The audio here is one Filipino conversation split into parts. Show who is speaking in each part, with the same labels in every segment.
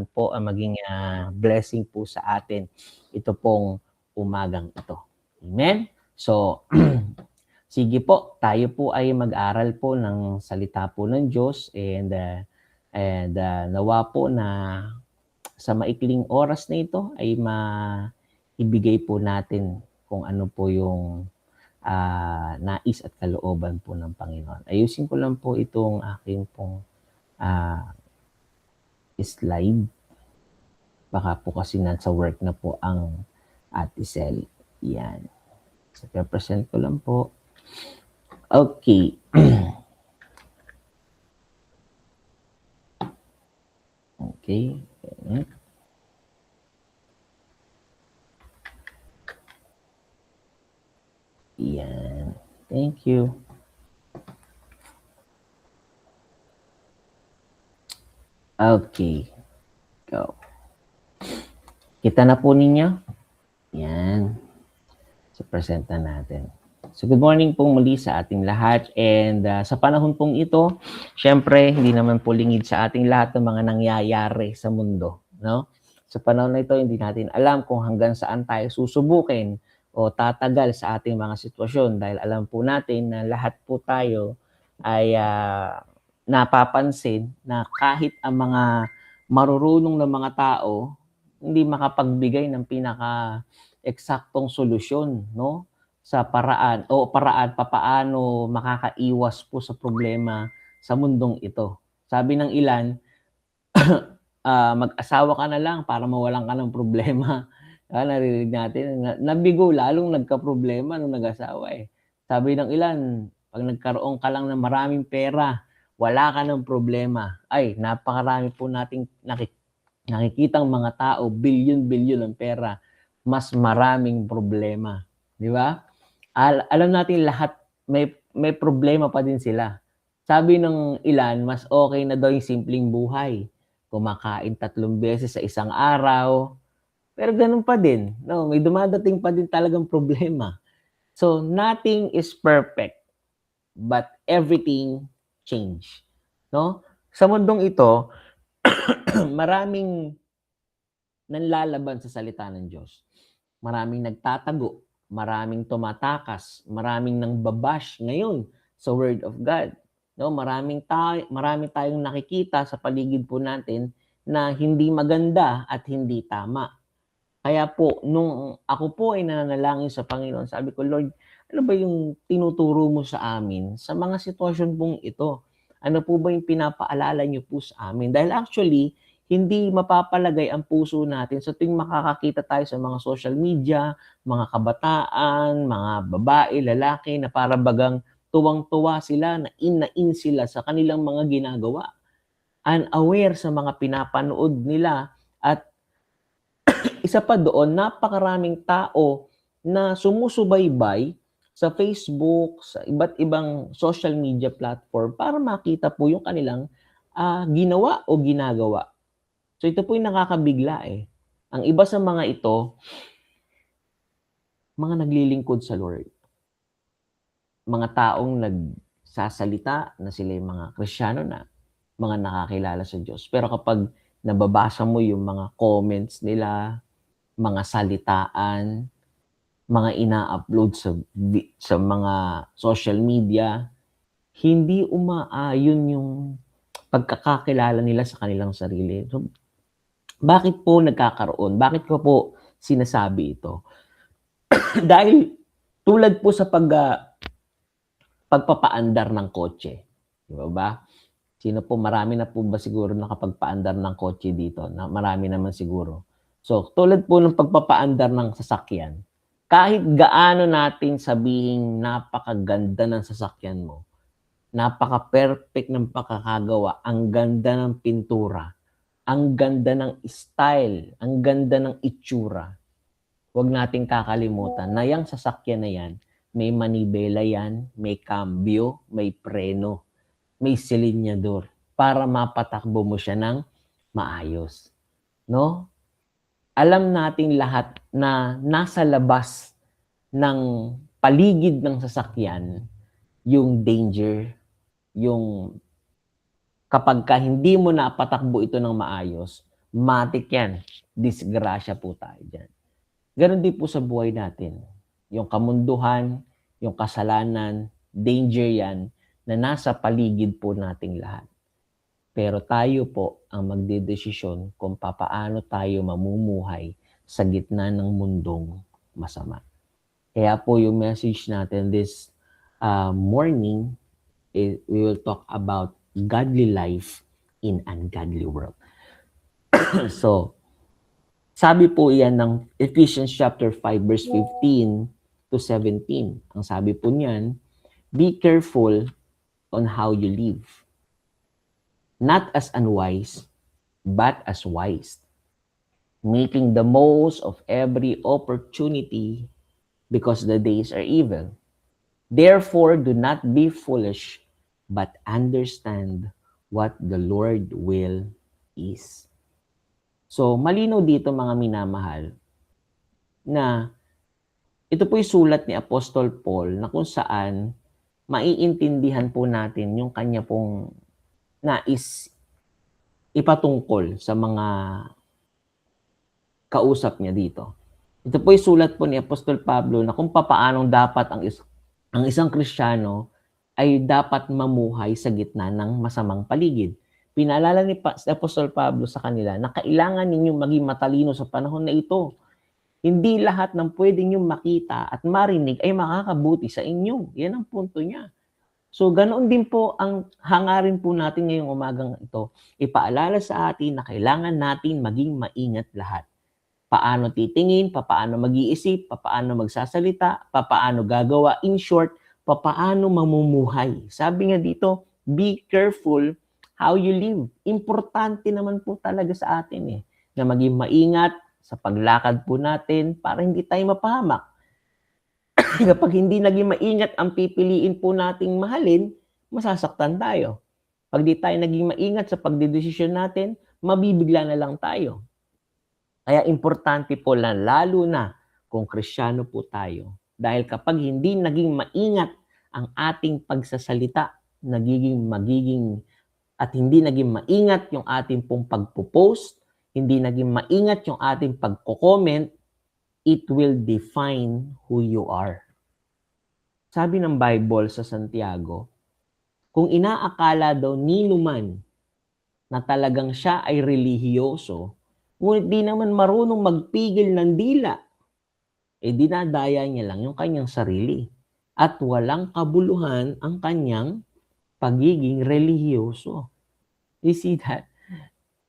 Speaker 1: naman po ang maging blessing po sa atin ito pong umagang ito. Amen? So, sige po, tayo po ay mag-aral po ng salita po ng Diyos and nawa po na sa maikling oras na ito ay maibigay po natin kung ano po yung nais at kalooban po ng Panginoon. Ayusin ko lang po itong aking pong slide. Baka po kasi nasa work na po ang Ate Sel. Yan. So, present ko lang po. Okay. Okay. Yan. Thank you. Okay. Go. Kita na po ninyo? Yan. So, present na natin. So, good morning po muli sa ating lahat. And sa panahon pong ito, syempre, hindi naman po lingid sa ating lahat ng mga nangyayari sa mundo. No? Sa panahon na ito, hindi natin alam kung hanggang saan tayo susubukin o tatagal sa ating mga sitwasyon. Dahil alam po natin na lahat po tayo ay napapansin na kahit ang mga marurunong na mga tao, hindi makapagbigay ng pinaka-eksaktong solusyon, no? Sa paraan papaano makakaiwas po sa problema sa mundong ito. Sabi ng ilan, mag-asawa ka na lang para mawalan ka ng problema. Naririnig natin, nabigo, lalong nagka-problema nung nag-asawa eh. Sabi ng ilan, pag nagkaroon ka lang ng maraming pera, wala ka ng problema. Ay, napakarami po nating nakikitang mga tao, bilyon-bilyon ng pera, mas maraming problema. Di ba? Alam natin lahat, may problema pa din sila. Sabi ng ilan, mas okay na daw yung simpleng buhay. Kumakain 3 beses sa isang araw. Pero ganun pa din. No, may dumadating pa din talagang problema. So, nothing is perfect, but everything change. No? Sa mundong ito, maraming nanlalaban sa salita ng Diyos. Maraming nagtatago, maraming tumatakas, maraming nangbabash ngayon sa Word of God. No, marami tayong nakikita sa paligid po natin na hindi maganda at hindi tama. Kaya po, nung ako po ay nananalangin sa Panginoon, sabi ko, Lord, ano ba yung tinuturo mo sa amin sa mga sitwasyon pong ito? Ano po ba yung pinapaalala niyo po sa amin? Dahil actually, hindi mapapalagay ang puso natin sa tuwing makakakita tayo sa mga social media, mga kabataan, mga babae, lalaki, na para bagang tuwang-tuwa sila, na in sila sa kanilang mga ginagawa. Unaware sa mga pinapanood nila at isa pa doon, napakaraming tao na sumusubaybay sa Facebook, sa iba't ibang social media platform para makita po yung kanilang ginawa o ginagawa. So ito po yung nakakabigla eh. Ang iba sa mga ito, mga naglilingkod sa Lord. Mga taong nagsasalita na sila yung mga Kristiyano na, mga nakakilala sa Diyos. Pero kapag nababasa mo yung mga comments nila, mga salitaan, mga ina-upload sa mga social media, hindi umaayon yung pagkakakilala nila sa kanilang sarili. So, bakit po nagkakaroon? Bakit ko po sinasabi ito? Dahil tulad po sa pagpapaandar ng kotse. Di ba? Sino po, marami na po ba siguro nakapagpaandar ng kotse dito? Marami naman siguro. So, tulad po ng pagpapaandar ng sasakyan, kahit gaano natin sabihin napakaganda ng sasakyan mo, napaka-perfect ng pakakagawa, ang ganda ng pintura, ang ganda ng style, ang ganda ng itsura, huwag nating kakalimutan na yung sasakyan na yan, may manibela yan, may cambio, may preno, may silinyador para mapatakbo mo siya ng maayos. No? Alam nating lahat na nasa labas ng paligid ng sasakyan yung danger, yung kapag ka hindi mo napatakbo ito ng maayos, matik yan. Disgrasya po tayo dyan. Ganon din po sa buhay natin. Yung kamunduhan, yung kasalanan, danger yan na nasa paligid po nating lahat. Pero tayo po ang magdedesisyon kung papaano tayo mamumuhay sa gitna ng mundong masama. Kaya po yung message natin this morning, we will talk about godly life in ungodly world. So, sabi po yan ng Ephesians chapter 5 verse 15 to 17. Ang sabi po niyan, be careful on how you live. Not as unwise, but as wise. Making the most of every opportunity because the days are evil. Therefore, do not be foolish, but understand what the Lord will is. So, malinaw dito mga minamahal na ito po'y sulat ni Apostol Paul na kung saan maiintindihan po natin yung kanya pong nais ipatungkol sa mga kausap niya dito. Ito po'y sulat po ni Apostol Pablo na kung papaanong dapat ang isang Kristiyano ay dapat mamuhay sa gitna ng masamang paligid. Pinaalala ni Apostol Pablo sa kanila na kailangan ninyong maging matalino sa panahon na ito. Hindi lahat ng pwede ninyong makita at marinig ay makakabuti sa inyo. Yan ang punto niya. So, ganoon din po ang hangarin po natin ngayong umagang ito. Ipaalala sa atin na kailangan natin maging maingat lahat. Paano titingin, paano mag-iisip, paano magsasalita, paano gagawa. In short, paano mamumuhay. Sabi nga dito, be careful how you live. Importante naman po talaga sa atin na maging maingat sa paglakad po natin para hindi tayo mapahamak. Kapag hindi naging maingat ang pipiliin po nating mahalin, masasaktan tayo. Pag di tayo naging maingat sa pagdedesisyon natin, mabibigla na lang tayo. Kaya importante po lalo na kung Kristiyano po tayo. Dahil kapag hindi naging maingat ang ating pagsasalita, at hindi naging maingat yung ating pong pagpo-post, hindi naging maingat yung ating pagko-comment, it will define who you are. Sabi ng Bible sa Santiago, kung inaakala daw nino man na talagang siya ay relihiyoso, ngunit di naman marunong magpigil ng dila, dinadaya niya lang yung kanyang sarili. At walang kabuluhan ang kanyang pagiging relihiyoso. You see that?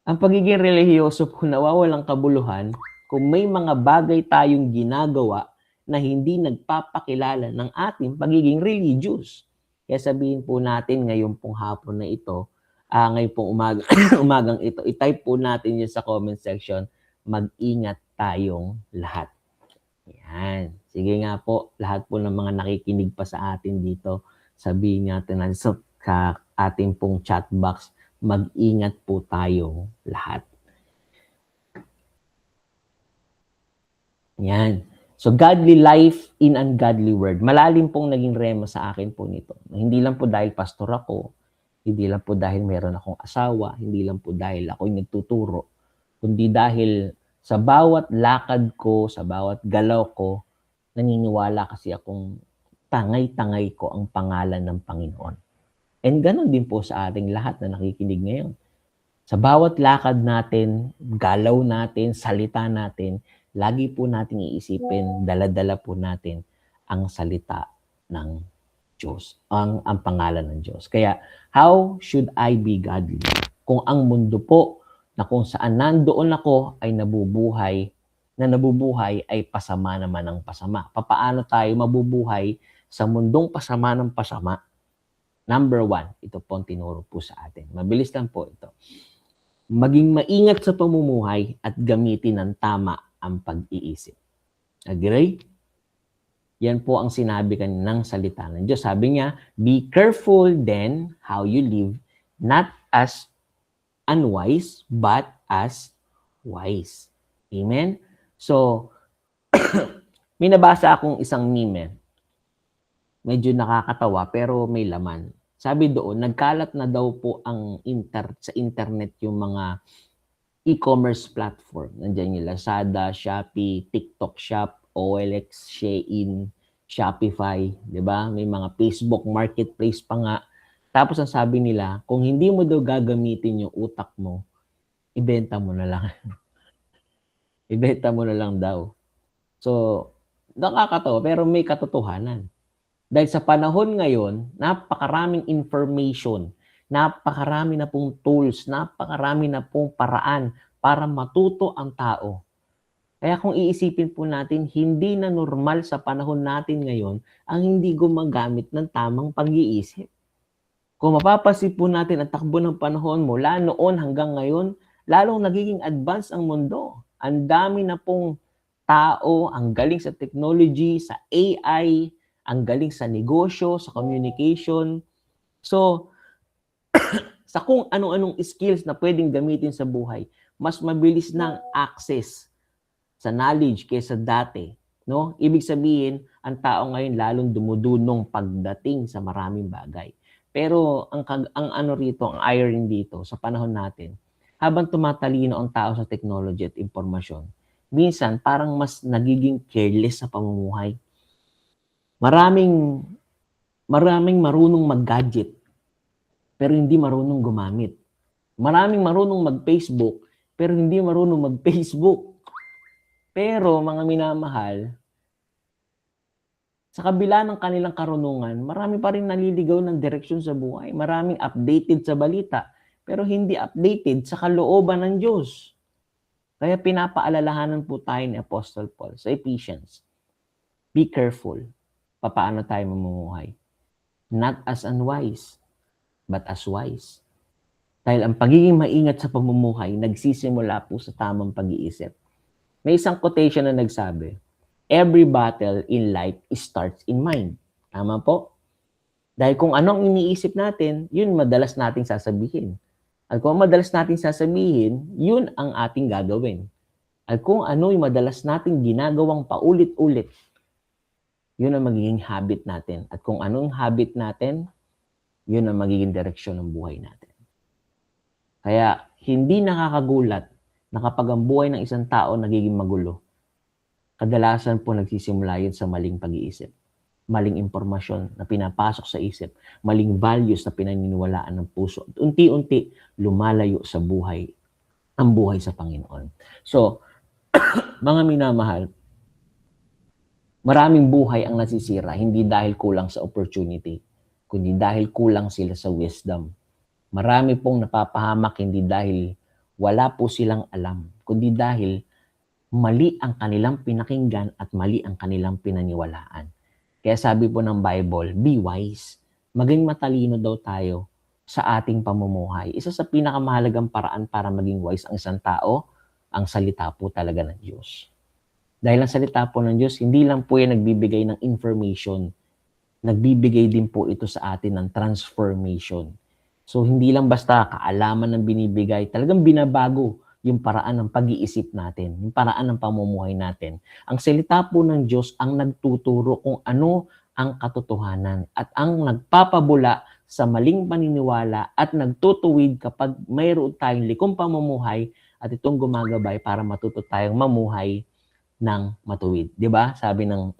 Speaker 1: Ang pagiging relihiyoso po nawawalang kabuluhan kung may mga bagay tayong ginagawa na hindi nagpapakilala ng ating pagiging religious. Kaya sabihin po natin ngayon pong hapon na ito, ngayon pong umagang ito, i-type po natin yun sa comment section, mag-ingat tayong lahat. Yan. Sige nga po, lahat po ng mga nakikinig pa sa atin dito, sabihin natin sa ating pong chat box, mag-ingat po tayong lahat. Yan. So, godly life in ungodly world. Malalim pong naging rema sa akin po nito. Hindi lang po dahil pastor ako, hindi lang po dahil meron akong asawa, hindi lang po dahil ako'y nagtuturo, kundi dahil sa bawat lakad ko, sa bawat galaw ko, naniniwala kasi akong tangay-tangay ko ang pangalan ng Panginoon. And ganon din po sa ating lahat na nakikinig ngayon. Sa bawat lakad natin, galaw natin, salita natin, lagi po nating iisipin, dala-dala po natin ang salita ng Diyos, ang pangalan ng Diyos. Kaya, how should I be godly? Kung ang mundo po na kung saan nandoon ako ay nabubuhay ay pasama naman ng pasama. Papaano tayo mabubuhay sa mundong pasama ng pasama? Number 1, ito po ang tinuro po sa atin. Mabilis lang po ito. Maging maingat sa pamumuhay at gamitin ng tama ang pag-iisip. Agree? Yan po ang sinabi kanina ng salita ng Diyos. Sabi niya, be careful then how you live, not as unwise, but as wise. Amen? So, may nabasa akong isang meme. Medyo nakakatawa pero may laman. Sabi doon, nagkalat na daw po sa internet yung mga e-commerce platform. Nandiyan yung Lazada, Shopee, TikTok Shop, OLX, Shein, Shopify, 'di ba? May mga Facebook Marketplace pa nga. Tapos ang sabi nila, kung hindi mo daw gagamitin yung utak mo, ibenta mo na lang. Ibenta mo na lang daw. So, nakakatawa pero may katotohanan. Dahil sa panahon ngayon, napakaraming information, napakarami na pong tools, napakarami na pong paraan para matuto ang tao. Kaya kung iisipin po natin, hindi na normal sa panahon natin ngayon ang hindi gumagamit ng tamang pag-iisip. Kung mapapansin po natin ang takbo ng panahon mula noon hanggang ngayon, lalong nagiging advanced ang mundo. Ang dami na pong tao, ang galing sa technology, sa AI, ang galing sa negosyo, sa communication. So, sa kung anong-anong skills na pwedeng gamitin sa buhay, mas mabilis ng access sa knowledge kaysa dati. No? Ibig sabihin, ang tao ngayon lalong dumudunong pagdating sa maraming bagay. Pero ang ano rito, ang irony dito sa panahon natin, habang tumatalino ang tao sa technology at impormasyon, minsan parang mas nagiging careless sa pamumuhay. Maraming marunong mag-gadget pero hindi marunong gumamit. Maraming marunong mag-Facebook pero hindi marunong mag-Facebook. Pero mga minamahal, sa kabila ng kanilang karunungan, marami pa rin naliligaw ng direksyon sa buhay. Maraming updated sa balita, pero hindi updated sa kalooban ng Diyos. Kaya pinapaalalahanan po tayo ni Apostle Paul sa Ephesians. Be careful. Paano tayo mamumuhay? Not as unwise, but as wise. Dahil ang pagiging maingat sa pamumuhay, nagsisimula po sa tamang pag-iisip. May isang quotation na nagsabi, every battle in life starts in mind. Tama po? Dahil kung anong iniisip natin, yun madalas nating sasabihin. At kung madalas nating sasabihin, yun ang ating gagawin. At kung ano yung madalas nating ginagawang paulit-ulit, yun ang magiging habit natin. At kung anong habit natin, yun ang magiging direksyon ng buhay natin. Kaya hindi nakakagulat na kapag ang buhay ng isang tao nagiging magulo, kadalasan po nagsisimula yun sa maling pag-iisip, maling impormasyon na pinapasok sa isip, maling values na pinaniniwalaan ng puso. At unti-unti, lumalayo sa buhay, ang buhay sa Panginoon. So, mga minamahal, maraming buhay ang nasisira, hindi dahil kulang sa opportunity, kundi dahil kulang sila sa wisdom. Marami pong napapahamak hindi dahil wala po silang alam, kundi dahil mali ang kanilang pinakinggan at mali ang kanilang pinaniwalaan. Kaya sabi po ng Bible, be wise. Maging matalino daw tayo sa ating pamumuhay. Isa sa pinakamahalagang paraan para maging wise ang isang tao, ang salita po talaga ng Diyos. Dahil ang salita po ng Diyos, hindi lang po yan nagbibigay ng information. Nagbibigay din po ito sa atin ng transformation. So, hindi lang basta kaalaman ng binibigay, talagang binabago yung paraan ng pag-iisip natin, yung paraan ng pamumuhay natin. Ang salita po ng Diyos ang nagtuturo kung ano ang katotohanan at ang nagpapabula sa maling paniniwala at nagtutuwid kapag mayroon tayong likong pamumuhay at itong gumagabay para matuto tayong mamuhay ng matuwid. 'Di ba? Sabi ng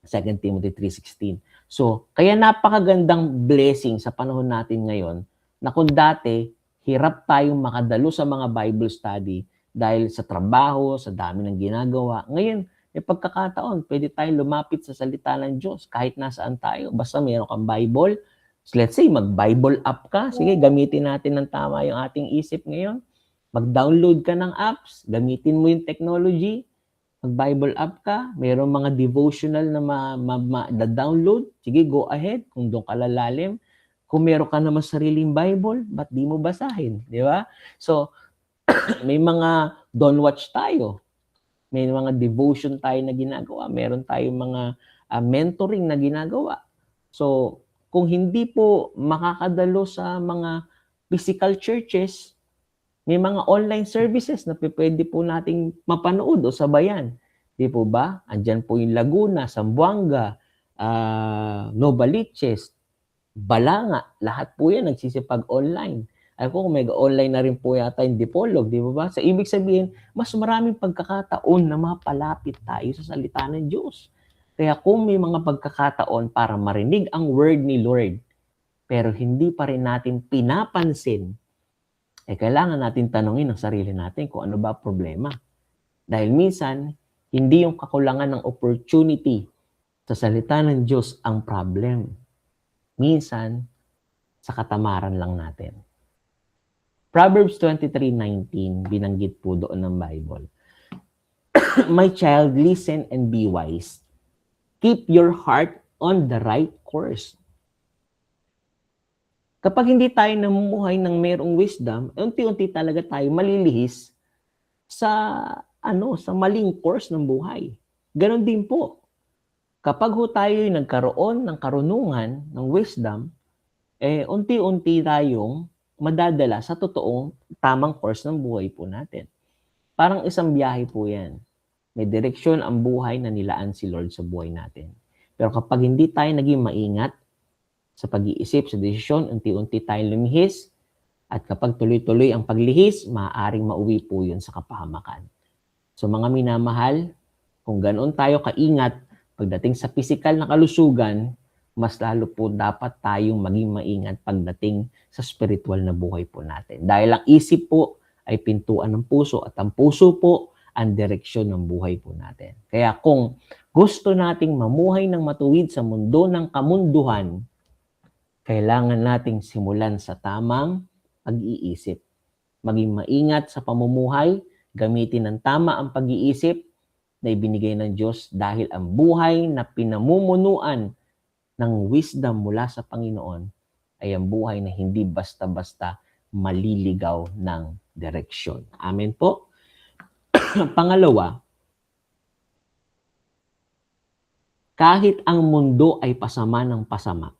Speaker 1: 2 Timothy 3:16. So, kaya napakagandang blessing sa panahon natin ngayon na kung dati, hirap tayong makadalo sa mga Bible study dahil sa trabaho, sa dami ng ginagawa. Ngayon, may pagkakataon, pwede tayong lumapit sa salita ng Diyos kahit nasaan tayo. Basta mayroon kang Bible. So let's say, mag-Bible app ka. Sige, gamitin natin ng tama yung ating isip ngayon. Mag-download ka ng apps. Gamitin mo yung technology. Mag-Bible app ka. Mayroong mga devotional na ma-download. Sige, go ahead. Kung doon ka lalalim. Kung meron ka naman sariling Bible, ba't di mo basahin? Di ba? So, may mga don't watch tayo. May mga devotion tayo na ginagawa. Meron tayong mga mentoring na ginagawa. So, kung hindi po makakadalo sa mga physical churches, may mga online services na pwede po nating mapanood o sabayan. Di po ba? Andyan po yung Laguna, Zamboanga, Novaliches, Balanga, lahat po yan nagsisipag online. Ay ko kung may online na rin po yata yung Dipolog, di ba? So, ibig sabihin, mas maraming pagkakataon na mapalapit tayo sa salita ng Diyos. Kaya kung may mga pagkakataon para marinig ang word ni Lord, pero hindi pa rin natin pinapansin, kailangan natin tanungin ang sarili natin kung ano ba problema. Dahil minsan, hindi yung kakulangan ng opportunity sa salita ng Diyos ang problem. Minsan, sa katamaran lang natin. Proverbs 23:19, binanggit po doon ng Bible. My child, listen and be wise. Keep your heart on the right course. Kapag hindi tayo namumuhay ng mayroong wisdom, unti-unti talaga tayo malilihis sa sa maling course ng buhay. Ganon din po. Kapag ho tayo nagkaroon ng karunungan, ng wisdom, unti-unti tayong madadala sa totoong tamang course ng buhay po natin. Parang isang biyahe po yan. May direksyon ang buhay na nilaan si Lord sa buhay natin. Pero kapag hindi tayo naging maingat sa pag-iisip, sa desisyon, unti-unti tayong lumihis, at kapag tuloy-tuloy ang paglihis, maaaring mauwi po yun sa kapahamakan. So mga minamahal, kung ganoon tayo kaingat, pagdating sa physical na kalusugan, mas lalo po dapat tayong maging maingat pagdating sa spiritual na buhay po natin. Dahil ang isip po ay pintuan ng puso at ang puso po ang direksyon ng buhay po natin. Kaya kung gusto nating mamuhay ng matuwid sa mundo ng kamunduhan, kailangan nating simulan sa tamang pag-iisip. Maging maingat sa pamumuhay, gamitin ng tama ang pag-iisip na ibinigay ng Diyos dahil ang buhay na pinamumunuan ng wisdom mula sa Panginoon ay ang buhay na hindi basta-basta maliligaw ng direksyon. Amen po. Pangalawa, kahit ang mundo ay pasama ng pasama,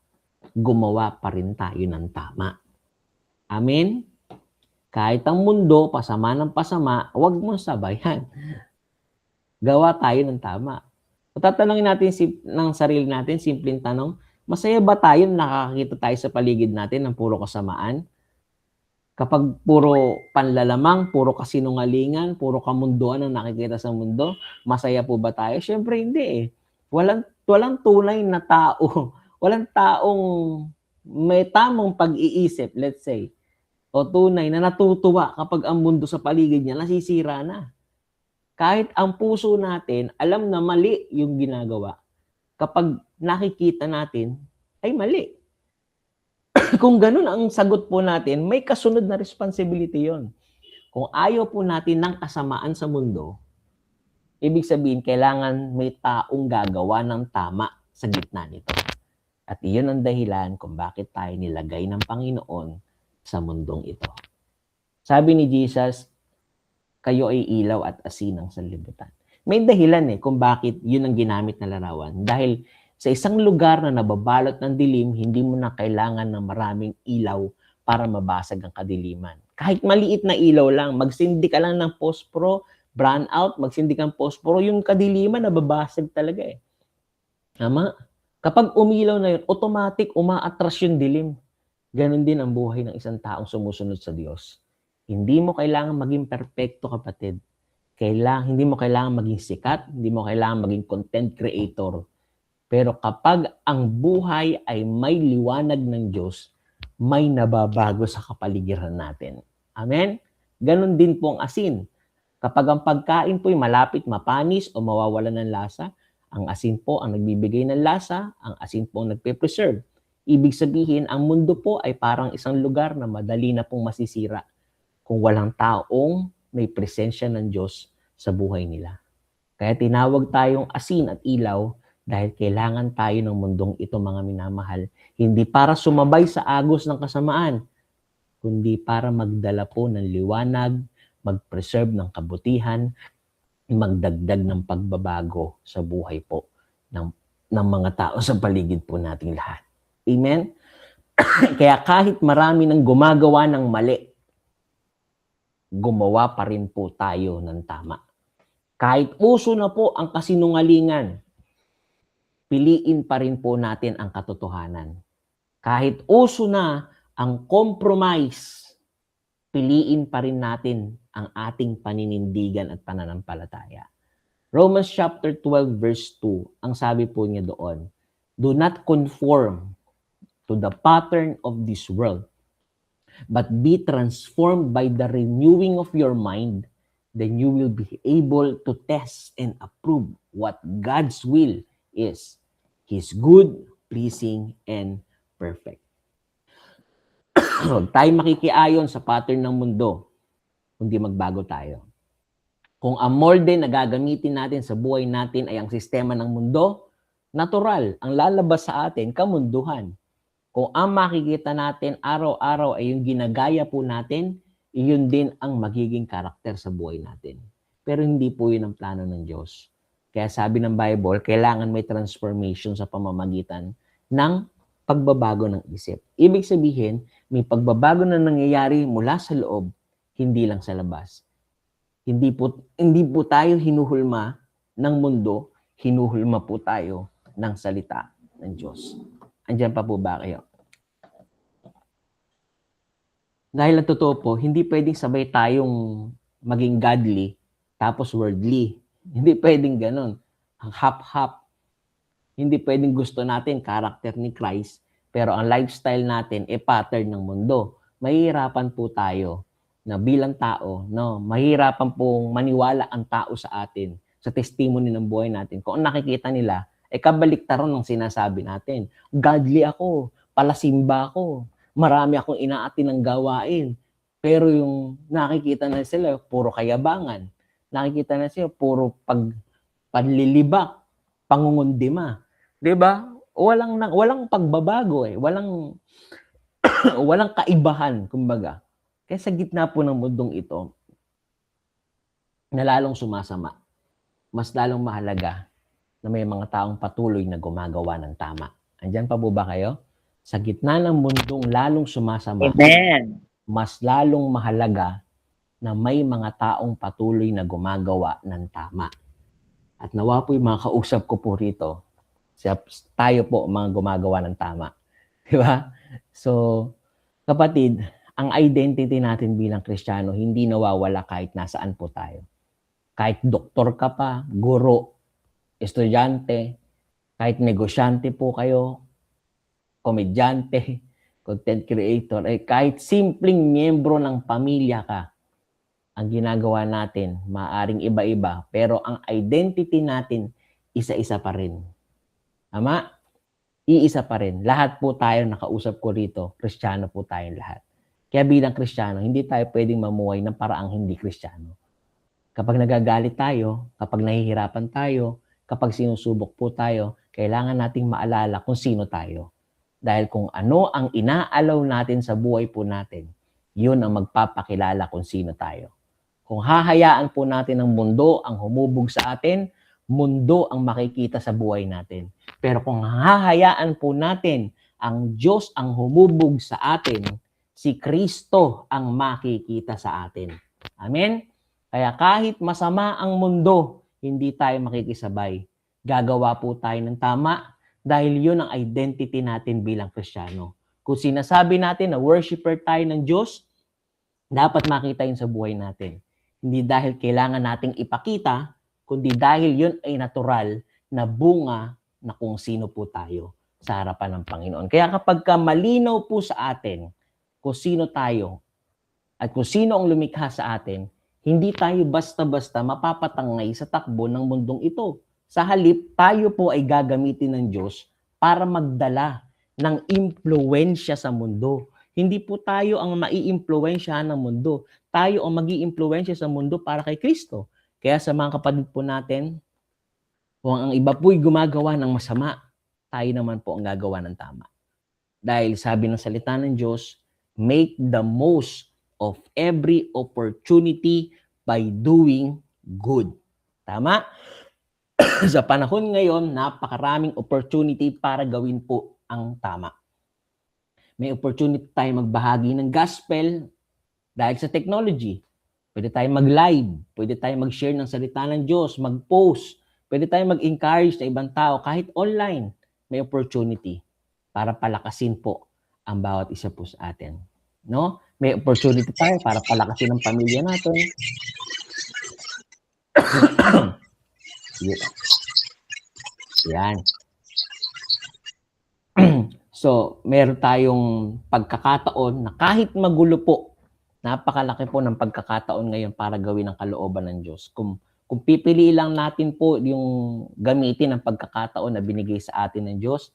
Speaker 1: gumawa pa rin tayo ng tama. Amen? Kahit ang mundo pasama ng pasama, huwag mong sabayan. Gawa tayo ng tama. Tatanungin natin ng sarili natin, simpleng tanong, masaya ba tayo na nakakakita tayo sa paligid natin ng puro kasamaan? Kapag puro panlalamang, puro kasinungalingan, puro kamunduan ang nakikita sa mundo, masaya po ba tayo? Siyempre hindi eh. Walang tunay na tao. Walang taong may tamang pag-iisip, let's say, o tunay na natutuwa kapag ang mundo sa paligid niya nasisira na. Kahit ang puso natin, alam na mali yung ginagawa. Kapag nakikita natin, ay mali. Kung ganun ang sagot po natin, may kasunod na responsibility yon. Kung ayaw po natin ng kasamaan sa mundo, ibig sabihin, kailangan may taong gagawa ng tama sa gitna nito. At iyon ang dahilan kung bakit tayo nilagay ng Panginoon sa mundong ito. Sabi ni Jesus, kayo ay ilaw at asin ng sanlibutan. May dahilan kung bakit yun ang ginamit na larawan. Dahil sa isang lugar na nababalot ng dilim, hindi mo na kailangan ng maraming ilaw para mabasag ang kadiliman. Kahit maliit na ilaw lang, magsindi ka lang ng posporo, brown out, magsindi kang posporo, yung kadiliman nababasag talaga eh. Tama? Kapag umilaw na yun, automatic umaatras yung dilim. Ganon din ang buhay ng isang taong sumusunod sa Diyos. Hindi mo kailangan maging perfecto, kapatid. Hindi mo kailangan maging sikat, hindi mo kailangan maging content creator. Pero kapag ang buhay ay may liwanag ng Diyos, may nababago sa kapaligiran natin. Amen? Ganon din po ang asin. Kapag ang pagkain po ay malapit mapanis o mawawalan ng lasa, ang asin po ang nagbibigay ng lasa, ang asin po ang nagpe-preserve. Ibig sabihin, ang mundo po ay parang isang lugar na madali na pong masisira kung walang taong may presensya ng Diyos sa buhay nila. Kaya tinawag tayong asin at ilaw dahil kailangan tayo ng mundong ito, mga minamahal, hindi para sumabay sa agos ng kasamaan, kundi para magdala po ng liwanag, mag-preserve ng kabutihan, magdagdag ng pagbabago sa buhay po ng mga tao sa paligid po nating lahat. Amen? Kaya kahit marami nang gumagawa ng mali, gumawa pa rin po tayo ng tama. Kahit uso na po ang kasinungalingan, piliin pa rin po natin ang katotohanan. Kahit uso na ang compromise, piliin pa rin natin ang ating paninindigan at pananampalataya. Romans chapter 12 verse 2, ang sabi po niya doon, do not conform to the pattern of this world, but be transformed by the renewing of your mind, then you will be able to test and approve what God's will is, His good, pleasing, and perfect. Huwag tayo makikiayon sa pattern ng mundo, kundi magbago tayo. Kung ang molde na gagamitin natin sa buhay natin ay ang sistema ng mundo, natural, ang lalabas sa atin, kamunduhan. Kung ang makikita natin araw-araw ay yung ginagaya po natin, iyon din ang magiging karakter sa buhay natin. Pero hindi po yun ang plano ng Diyos. Kaya sabi ng Bible, kailangan may transformation sa pamamagitan ng pagbabago ng isip. Ibig sabihin, may pagbabago na nangyayari mula sa loob, hindi lang sa labas. Hindi po tayo hinuhulma ng mundo, hinuhulma po tayo ng salita ng Diyos. Andiyan pa po ba kayo? Dahil ang totoo po, hindi pwedeng sabay tayong maging godly tapos worldly. Hindi pwedeng ganun. Ang hap-hap. Hindi pwedeng gusto natin karakter ni Christ, pero ang lifestyle natin pattern ng mundo. Mahihirapan po tayo na bilang tao, no, mahirapan pong maniwala ang tao sa atin, sa testimony ng buhay natin. Kung nakikita nila, kabaliktaran ng sinasabi natin. Godly ako, palasimba ako, marami akong inaati ng gawain. Pero yung nakikita na sila, puro kayabangan. Nakikita na sila, puro panlilibak, pangungundima. 'Di ba? Walang pagbabago Walang walang kaibahan, kumbaga. Kaya sa gitna po ng mundong ito, na lalong sumasama, mas lalong mahalaga na may mga taong patuloy na gumagawa ng tama. Andyan pa po ba kayo? Sa gitna ng mundong lalong sumasama,
Speaker 2: Amen.
Speaker 1: mas lalong mahalaga na may mga taong patuloy na gumagawa ng tama. At nawa po yung mga kausap ko po rito, tayo po mga gumagawa ng tama. Di ba? So, kapatid, ang identity natin bilang Kristiyano hindi nawawala kahit nasaan po tayo. Kahit doktor ka pa, guro, estudyante, kahit negosyante po kayo, komedyante, content creator, kahit simpleng miyembro ng pamilya ka, ang ginagawa natin, maaring iba-iba, pero ang identity natin, isa-isa pa rin. Tama? Iisa pa rin. Lahat po tayo, nakausap ko rito, Kristiyano po tayong lahat. Kaya bilang Kristiyano, hindi tayo pwedeng mamuhay ng paraang hindi Kristiyano. Kapag nagagalit tayo, kapag nahihirapan tayo, kapag sinusubok po tayo, kailangan nating maalala kung sino tayo. Dahil kung ano ang inaalaw natin sa buhay po natin, yun ang magpapakilala kung sino tayo. Kung hahayaan po natin ang mundo ang humubog sa atin, mundo ang makikita sa buhay natin. Pero kung hahayaan po natin ang Diyos ang humubog sa atin, si Kristo ang makikita sa atin. Amen? Kaya kahit masama ang mundo, hindi tayo makikisabay. Gagawa po tayo ng tama dahil yun ang identity natin bilang Kristiyano. Kung sinasabi natin na worshiper tayo ng Diyos, dapat makita yun sa buhay natin. Hindi dahil kailangan nating ipakita, kundi dahil yun ay natural na bunga na kung sino po tayo sa harapan ng Panginoon. Kaya kapag malinaw po sa atin kung sino tayo at kung sino ang lumikha sa atin, hindi tayo basta-basta mapapatangay sa takbo ng mundong ito. Sa halip, tayo po ay gagamitin ng Diyos para magdala ng impluwensya sa mundo. Hindi po tayo ang maiimpluwensyahan ng mundo. Tayo ang mag-iimpluwensya sa mundo para kay Kristo. Kaya sa mga kapatid po natin, kung ang iba po'y gumagawa ng masama, tayo naman po ang gagawa ng tama. Dahil sabi ng salita ng Diyos, make the most of every opportunity by doing good. Tama? Sa panahon ngayon, napakaraming opportunity para gawin po ang tama. May opportunity tayo magbahagi ng gospel dahil sa technology. Pwede tayo mag-live, pwede tayo mag-share ng salita ng Diyos, mag-post, pwede tayo mag-encourage sa ibang tao kahit online. May opportunity para palakasin po ang bawat isa po sa atin. no? May opportunity tayo para palakasin ang pamilya natin. Yan. So, meron tayong pagkakataon na kahit magulo po, napakalaki po ng pagkakataon ngayon para gawin ang kalooban ng Diyos. Kung pipili lang natin po yung gamitin ang pagkakataon na binigay sa atin ng Diyos,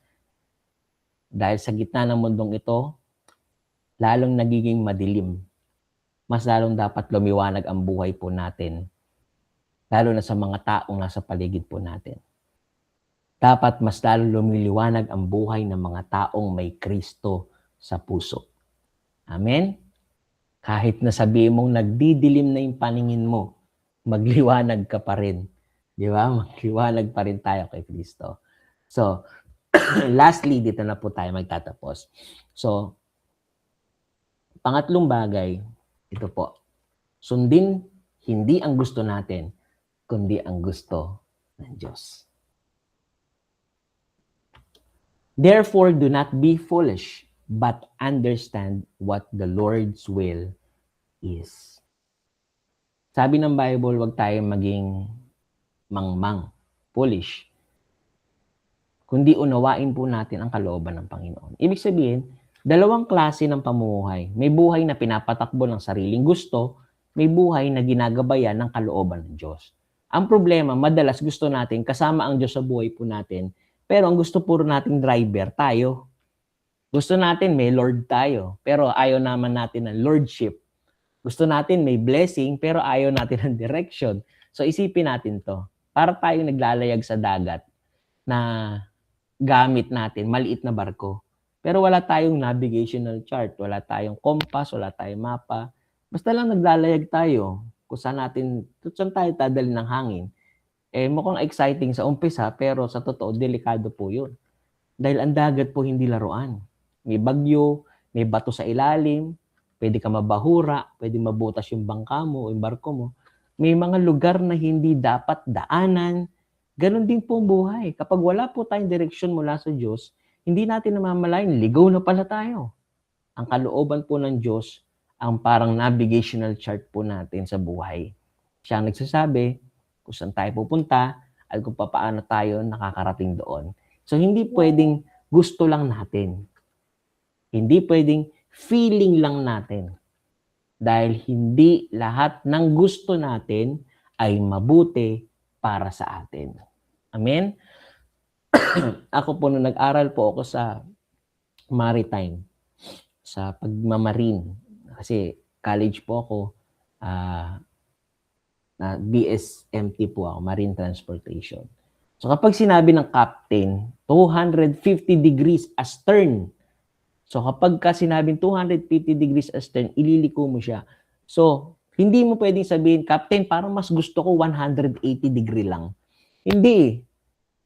Speaker 1: dahil sa gitna ng mundong ito, lalong nagiging madilim. Mas lalong dapat lumiwanag ang buhay po natin, lalo na sa mga taong nasa paligid po natin. Dapat mas lalong lumiliwanag ang buhay ng mga taong may Kristo sa puso. Amen? Kahit na sabihin mong nagdidilim na yung paningin mo, magliwanag ka pa rin. Di ba? Magliwanag pa rin tayo kay Kristo. So, lastly, dito na po tayo magtatapos. So, pangatlong bagay, ito po. Sundin hindi ang gusto natin, kundi ang gusto ng Diyos. Therefore, do not be foolish, but understand what the Lord's will is. Sabi ng Bible, huwag tayong maging mangmang, foolish, kundi unawain po natin ang kalooban ng Panginoon. Ibig sabihin, dalawang klase ng pamumuhay. May buhay na pinapatakbo ng sariling gusto, may buhay na ginagabayan ng kalooban ng Diyos. Ang problema, madalas gusto natin kasama ang Diyos sa buhay po natin, pero ang gusto puro nating driver, tayo. Gusto natin may Lord tayo, pero ayaw naman natin ng Lordship. Gusto natin may blessing, pero ayaw natin ng direction. So isipin natin to. Para tayo naglalayag sa dagat na gamit natin, maliit na barko. Pero wala tayong navigational chart, wala tayong compass, wala tayong mapa. Basta lang naglalayag tayo kung saan tayo dadalhin ng hangin. Mukhang exciting sa umpisa, pero sa totoo, delikado po yun. Dahil ang dagat po hindi laruan. May bagyo, may bato sa ilalim, pwede ka mabahura, pwede mabutas yung bangka mo, yung barko mo. May mga lugar na hindi dapat daanan. Ganon din po ang buhay. Kapag wala po tayong direksyon mula sa Diyos, hindi natin namamalayan, ligaw na pala tayo. Ang kalooban po ng Diyos, ang parang navigational chart po natin sa buhay. Siya ang nagsasabi kung saan tayo pupunta at kung paano tayo nakakarating doon. So, hindi pwedeng gusto lang natin. Hindi pwedeng feeling lang natin. Dahil hindi lahat ng gusto natin ay mabuti para sa atin. Amen? Ako po, nung nag-aral po ako sa maritime, sa pagmamarine, kasi college po ako, BSMT po ako, Marine Transportation. So kapag sinabi ng captain, 250 degrees astern. So kapag sinabing 250 degrees astern, ililiko mo siya. So, hindi mo pwedeng sabihin, Captain, parang mas gusto ko 180 degree lang. Hindi.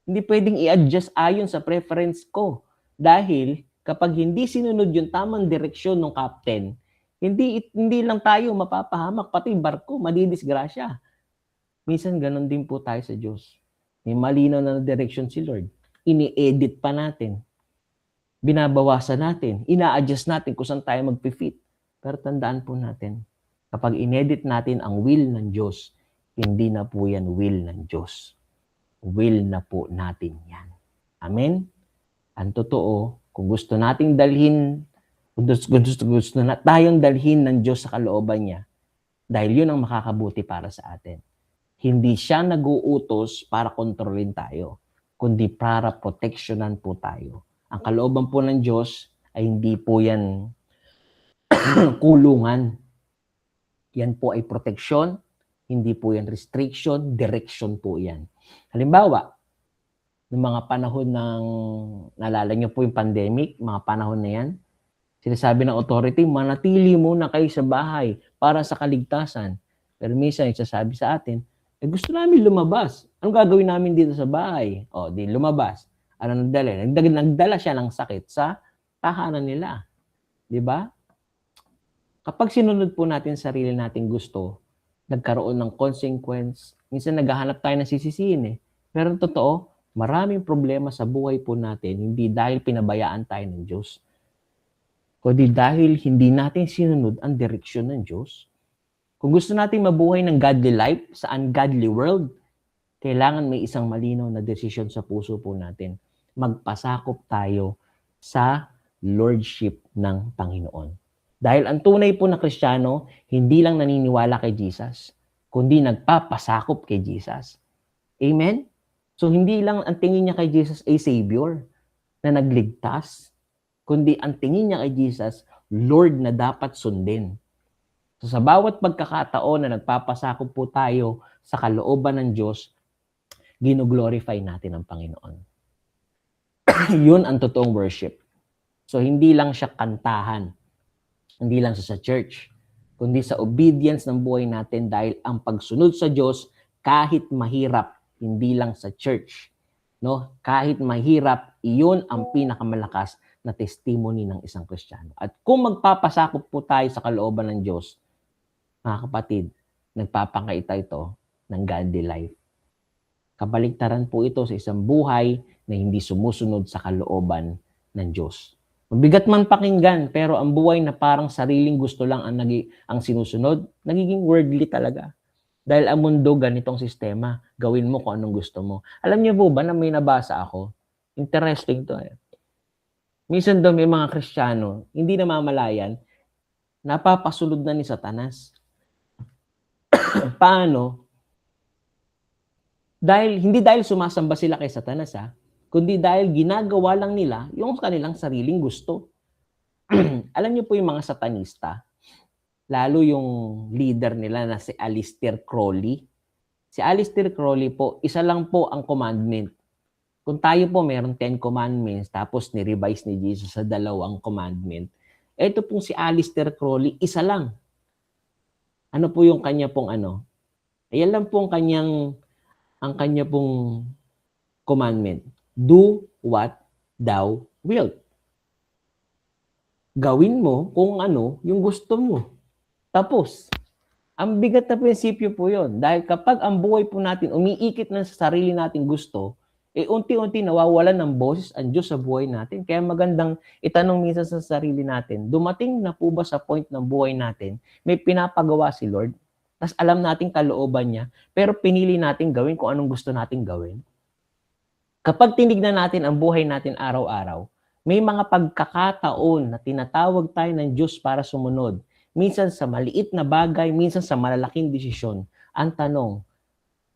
Speaker 1: Hindi pwedeng i-adjust ayon sa preference ko. Dahil kapag hindi sinunod yung tamang direksyon ng captain, hindi lang tayo mapapahamak, pati barko, madidisgrasya. Minsan ganun din po tayo sa Diyos. May malinaw na direksyon si Lord. Ini-edit pa natin. Binabawasan natin. Ina-adjust natin kung saan tayo mag-fit. Pero tandaan po natin, kapag inedit natin ang will ng Diyos, hindi na po yan will ng Diyos. Will na po natin yan. Amen? Ang totoo, kung gusto nating dalhin, gusto na tayong dalhin ng Diyos sa kalooban niya, dahil yun ang makakabuti para sa atin. Hindi siya nag-uutos para kontrolin tayo, kundi para proteksyonan po tayo. Ang kalooban po ng Diyos ay hindi po yan kulungan. Yan po ay proteksyon, hindi po yan restriction, direction po yan. Halimbawa, ng mga panahon ng, naalala niyo po yung pandemic, mga panahon na yan, sinasabi ng authority, manatili muna kayo sa bahay para sa kaligtasan. Pero minsan, isasabi sa atin, gusto namin lumabas. Anong gagawin namin dito sa bahay? Di lumabas. Ano nagdala? Nagdala siya ng sakit sa tahanan nila. Di ba? Kapag sinunod po natin sarili nating gusto, nagkaroon ng consequence, minsan naghahanap tayo ng sisisihin Pero totoo, maraming problema sa buhay po natin, hindi dahil pinabayaan tayo ng Diyos, kundi dahil hindi natin sinunod ang direksyon ng Diyos. Kung gusto natin mabuhay ng godly life sa ungodly world, kailangan may isang malinaw na desisyon sa puso po natin. Magpasakop tayo sa Lordship ng Panginoon. Dahil ang tunay po na Kristiyano, hindi lang naniniwala kay Jesus, kundi nagpapasakop kay Jesus. Amen? So hindi lang ang tingin niya kay Jesus ay Savior na nagligtas, kundi ang tingin niya kay Jesus, Lord na dapat sundin. So sa bawat pagkakataon na nagpapasakop po tayo sa kalooban ng Diyos, gino-glorify natin ang Panginoon. Yun ang totoong worship. So hindi lang siya kantahan, hindi lang siya sa church, kundi sa obedience ng buhay natin dahil ang pagsunod sa Diyos kahit mahirap, hindi lang sa church. No? Kahit mahirap, iyon ang pinakamalakas na testimony ng isang Kristiyano. At kung magpapasakop po tayo sa kalooban ng Diyos, mga kapatid, nagpapakaita ito ng godly life. Kabaligtaran po ito sa isang buhay na hindi sumusunod sa kalooban ng Diyos. Mabigat man pakinggan, pero ang buhay na parang sariling gusto lang ang sinusunod, nagiging worldly talaga. Dahil ang mundo, ganitong sistema, gawin mo kung anong gusto mo. Alam niyo po ba na may nabasa ako? Interesting to eh. Minsan daw may mga Kristiyano, hindi namamalayan, napapasunod na ni Satanas. Paano? Hindi dahil sumasamba sila kay Satanas kundi dahil ginagawa lang nila yung kanilang sariling gusto. Alam niyo po yung mga satanista, lalo yung leader nila na si Aleister Crowley. Si Aleister Crowley po, isa lang po ang commandment. Kung tayo po mayroong 10 commandments, tapos ni-revise ni Jesus sa 2 commandment, ito pong si Aleister Crowley, isa lang. Ano po yung kanya pong Ayan lang po ang kanya pong commandment. Do what thou wilt. Gawin mo kung ano yung gusto mo. Tapos, ang bigat na prinsipyo po yon. Dahil kapag ang buhay po natin umiikit na sa sarili nating gusto, unti-unti nawawalan ng boses ang Diyos sa buhay natin. Kaya magandang itanong minsan sa sarili natin, dumating na po ba sa point ng buhay natin, may pinapagawa si Lord, tapos alam natin kalooban niya, pero pinili natin gawin kung anong gusto natin gawin? Kapag tinignan natin ang buhay natin araw-araw, may mga pagkakataon na tinatawag tayo ng Diyos para sumunod. Minsan sa maliit na bagay, minsan sa malalaking desisyon. Ang tanong,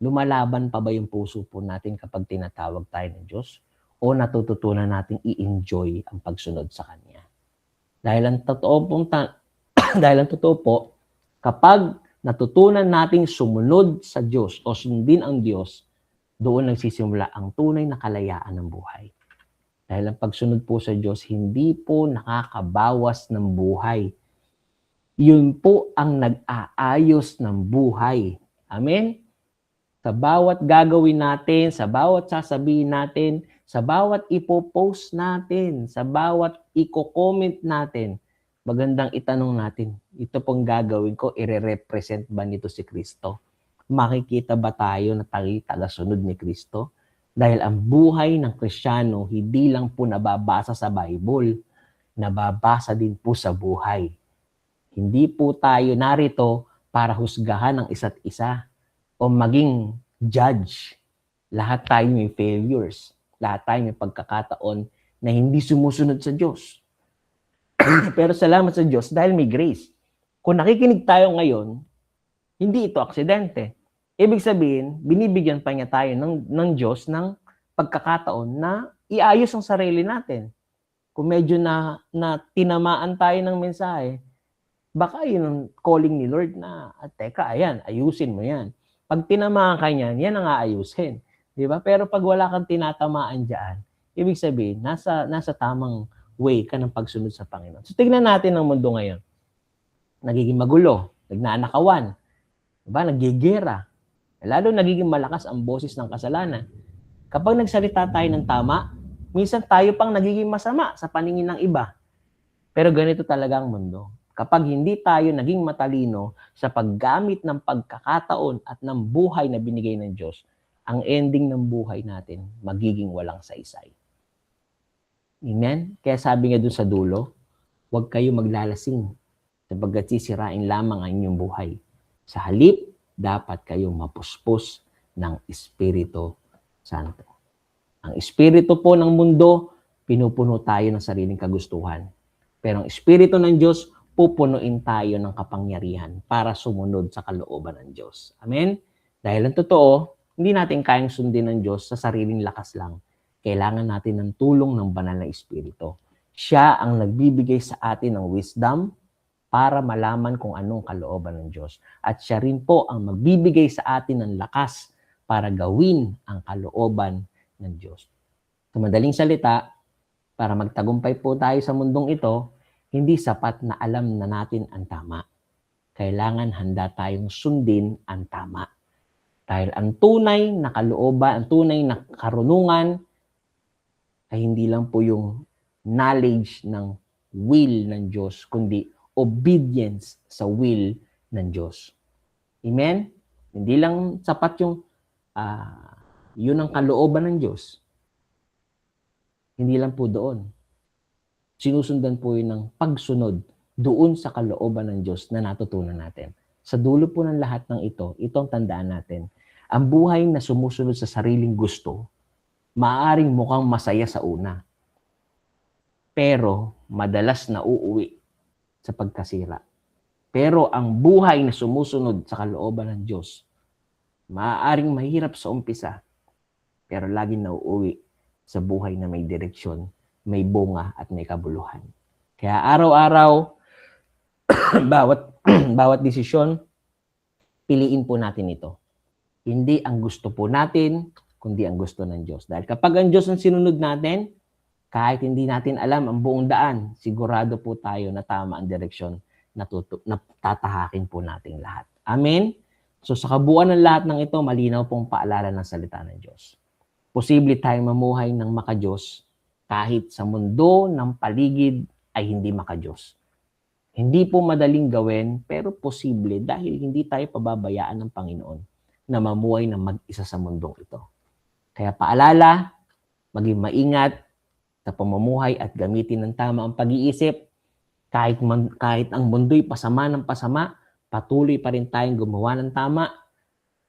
Speaker 1: lumalaban pa ba yung puso po natin kapag tinatawag tayo ng Diyos? O natututunan natin i-enjoy ang pagsunod sa Kanya? Dahil ang totoo po, kapag natutunan nating sumunod sa Diyos o sundin ang Diyos, doon nagsisimula ang tunay na kalayaan ng buhay. Dahil ang pagsunod po sa Diyos, hindi po nakakabawas ng buhay. Yun po ang nag-aayos ng buhay. Amen? Sa bawat gagawin natin, sa bawat sasabihin natin, sa bawat ipopost natin, sa bawat i-comment natin, magandang itanong natin, ito pong gagawin ko, ire-represent ba nito si Kristo? Makikita ba tayo na taga-sunod ni Kristo? Dahil ang buhay ng Kristiyano, hindi lang po nababasa sa Bible, nababasa din po sa buhay. Hindi po tayo narito para husgahan ang isa't isa o maging judge. Lahat tayo may failures. Lahat tayo may pagkakataon na hindi sumusunod sa Diyos. Pero salamat sa Diyos dahil may grace. Kung nakikinig tayo ngayon, hindi ito aksidente. Ibig sabihin, binibigyan pa niya tayo ng Diyos ng pagkakataon na iayos ang sarili natin. Kung medyo na tinamaan tayo ng mensahe, baka yun ang calling ni Lord na, teka, ayan, ayusin mo yan. Pag tinamaan ka niyan, yan ang aayusin. Di ba? Pero pag wala kang tinatamaan dyan, ibig sabihin, nasa tamang way ka ng pagsunod sa Panginoon. So, tignan natin ang mundo ngayon. Nagiging magulo, nagnanakawan, diba? Nagigera. Lalo nagiging malakas ang boses ng kasalanan. Kapag nagsalita tayo ng tama, minsan tayo pang nagiging masama sa paningin ng iba. Pero ganito talaga ang mundo. Kapag hindi tayo naging matalino sa paggamit ng pagkakataon at ng buhay na binigay ng Diyos, ang ending ng buhay natin magiging walang saysay. Amen? Kaya sabi nga dun sa dulo, Huwag kayo maglalasing sapagkat sisirain lamang ang inyong buhay. Sa halip, dapat kayong mapuspos ng Espiritu Santo. Ang espiritu po ng mundo, pinupuno tayo ng sariling kagustuhan. Pero ang espiritu ng Diyos, pupunuin tayo ng kapangyarihan para sumunod sa kalooban ng Diyos. Amen? Dahil ang totoo, hindi natin kayang sundin ng Diyos sa sariling lakas lang. Kailangan natin ng tulong ng banal na espiritu. Siya ang nagbibigay sa atin ng wisdom para malaman kung anong kalooban ng Diyos. At siya rin po ang magbibigay sa atin ng lakas para gawin ang kalooban ng Diyos. Sa madaling salita, para magtagumpay po tayo sa mundong ito, hindi sapat na alam na natin ang tama. Kailangan handa tayong sundin ang tama. Dahil ang tunay na kalooban, ang tunay na karunungan ay hindi lang po yung knowledge ng will ng Diyos, kundi obedience sa will ng Diyos. Amen? Hindi lang sapat yung yun ang kalooban ng Diyos. Hindi lang po doon. Sinusundan po yun ng pagsunod doon sa kalooban ng Diyos na natutunan natin. Sa dulo po ng lahat ng ito ang tandaan natin. Ang buhay na sumusunod sa sariling gusto, maaaring mukhang masaya sa una. Pero madalas na uuwi sa pagkasira. Pero ang buhay na sumusunod sa kalooban ng Diyos, maaaring mahirap sa umpisa, pero laging nauuwi sa buhay na may direksyon, may bunga at may kabuluhan. Kaya araw-araw, bawat desisyon, piliin po natin ito. Hindi ang gusto po natin, kundi ang gusto ng Diyos. Dahil kapag ang Diyos ang sinunod natin, kahit hindi natin alam ang buong daan, sigurado po tayo na tama ang direksyon na tatahakin po natin lahat. Amen? So sa kabuuan ng lahat ng ito, malinaw pong paalala ng salita ng Diyos. Posible tayong mamuhay ng makadiyos kahit sa mundo ng paligid ay hindi makadiyos. Hindi po madaling gawin, pero posible dahil hindi tayo pababayaan ng Panginoon na mamuhay ng mag-isa sa mundong ito. Kaya paalala, maging maingat sa pamumuhay at gamitin ng tama ang pag-iisip. Kahit ang mundo'y pasama ng pasama, patuloy pa rin tayong gumawa ng tama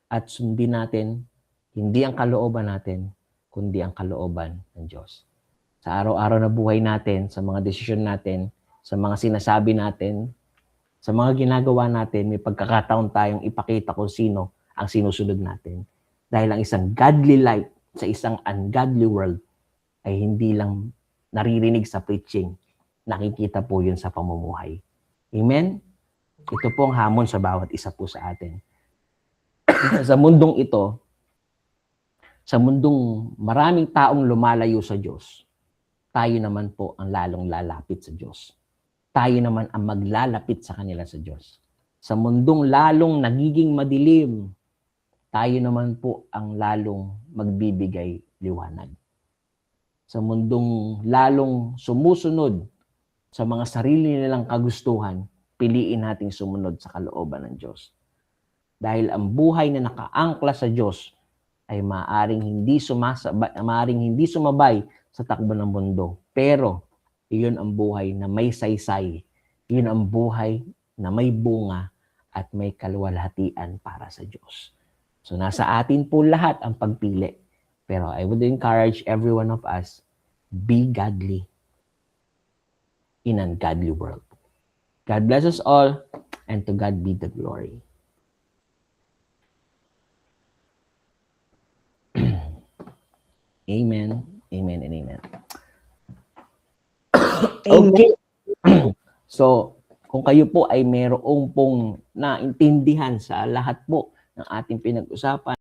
Speaker 1: at sundin natin hindi ang kalooban natin, kundi ang kalooban ng Diyos. Sa araw-araw na buhay natin, sa mga desisyon natin, sa mga sinasabi natin, sa mga ginagawa natin, may pagkakataon tayong ipakita kung sino ang sinusunod natin. Dahil ang isang godly life sa isang ungodly world ay hindi lang naririnig sa preaching, nakikita po yun sa pamumuhay. Amen? Ito po ang hamon sa bawat isa po sa atin. Sa mundong ito, sa mundong maraming taong lumalayo sa Diyos, tayo naman po ang lalong lalapit sa Diyos. Tayo naman ang maglalapit sa kanila sa Diyos. Sa mundong lalong nagiging madilim, tayo naman po ang lalong magbibigay liwanag. Sa mundong lalong sumusunod sa mga sarili nilang kagustuhan, piliin nating sumunod sa kalooban ng Diyos. Dahil ang buhay na nakaangkla sa Diyos ay maaaring hindi sumabay sa takbo ng mundo. Pero iyon ang buhay na may saysay. Iyon ang buhay na may bunga at may kaluwalhatian para sa Diyos. So nasa atin po lahat ang pagpili. Pero I would encourage every one of us, be godly in an ungodly world. God bless us all, and to God be the glory. Amen, amen, and amen. Okay. So, kung kayo po ay mayroong pong naintindihan sa lahat po ng ating pinag-usapan,